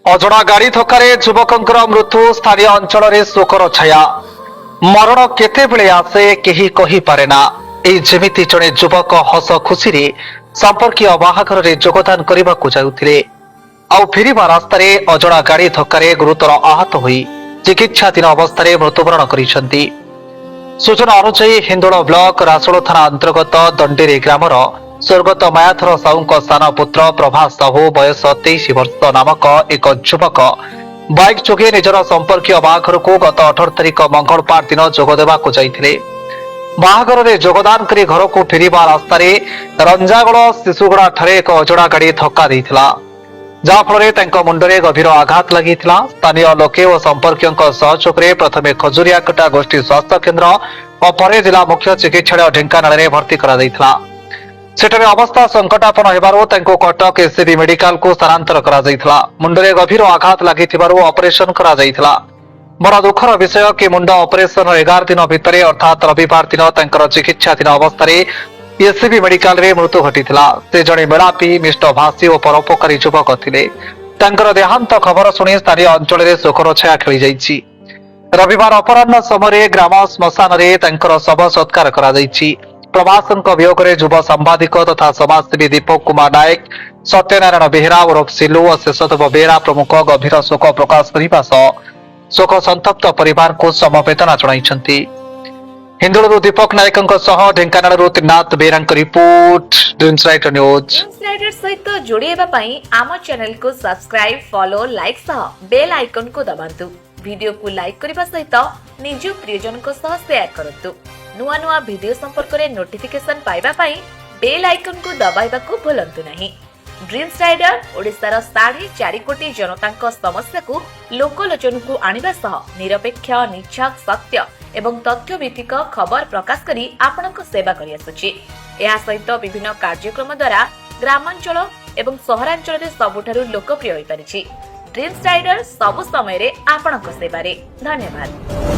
अजଣା गाड़ी धक्कारे युवकंकर मृत्यु स्थानीय अंचल में शोकर छाया मरण केतेबेले आसे केही कहि पारेना एई जेमिति जणे युवक हस खुशी संपर्कीय बाहाघर रे योगदान करने जाउथिले आउ फेरिबा रास्तार अजଣା गाड़ी धक्कारे गुरुतर आहत होई चिकित्साधीन अवस्था मृत्युवरण करिसेंती। सूचना अनुसार हिंदोल ब्लॉक रासोल थाना अंतर्गत दंडेरी ग्रामर स्वर्गत मायाधर साहू सान पुत्र प्रभास साहू बयस 23 वर्ष नामक एक युवक बाइक जोगे निजर संपर्कीय बाहाघर को गत 18 तारिख मंगलवार दिन जोगदेवा जाइथिले। बाहाघर में योगदान करी घर को फेरिबा रास्तार रंजागड़ शिशुगड़ा ठारे एक अजଣା गाड़ी धक्का देइथिला जाफल मुंडरे गभीर आघात लगी। स्थानीय लोके और संपर्क सहयोग में प्रथमे खजुरियाकटा गोष्ठी स्वास्थ्य केन्द्र और पर जिला मुख्य चिकित्सालय ढेंकानाल में भर्ती करा सेठारे अवस्था संकटापन्न हेबारु तांको कटक एससीबी मेडिकल को स्थानांतर करा जायथिला। मुंडरे गभीर आघात लागिथिबारु ऑपरेशन करा जायथिला। बड़ दुखर विषय कि मुंड ऑपरेशन 11 दिन भितर अर्थात रविवार दिन तांकर चिकित्साधीन अवस्था एससीबी मेडिकल रे मृत्यु घटिथिला। से जणे मेलापी मिष्ट भाषी और परोपकारी युवक थिले। तांकर देहांत खबर शुणी स्थानीय अंचल में शोकर छाया खेली जाइछि। रविवार अपराह्न समय ग्राम श्मशान रे तांकर शव सत्कार करा जाइछि। प्रभासଙ୍କ वियोगरे युव सांबादिक तथा समाजसेवी दीपक कुमार नायक सत्यनारायण बेहेरा उर्फ सिलु और शेषदेव बेहेरा प्रमुख गभीर शोक प्रकाश करने शोक संतप्त परिवार को समवेदना जणाइछन्ति। हिंदोलू Deepak Nayak Dhenkanal Trinath Behera report dreams writer news. सहित जोड़ेबा पई आम चैनल को सब्सक्राइब फॉलो लाइक सह बेल आइकन को दबांतु। वीडियो को लाइक करने सहित निज प्रियजन को सह शेयर करंतु। नुआ नुआ वीडियो संपर्क में नोटिफिकेशन पाइबा पई बेल आइकन को दबाइबा को भूलंतु नहीं। ड्रीम्स राइडर ओडिशार 4.5 कोटी जनता समस्या को लोकलोचन को आनिबा सह निरपेक्ष निष्पक्ष सत्य एवं तथ्य भित्तिक खबर प्रकाश करी आपनक सेवा करि आसुछि। एहा सहित विभिन्न कार्यक्रम द्वारा ग्रामांचल एवं सहरांचल रे सबुठारु लोकप्रिय होई परिछि। ड्रीम्स राइडर सब समय रे आपनक सेवा रे धन्यवाद।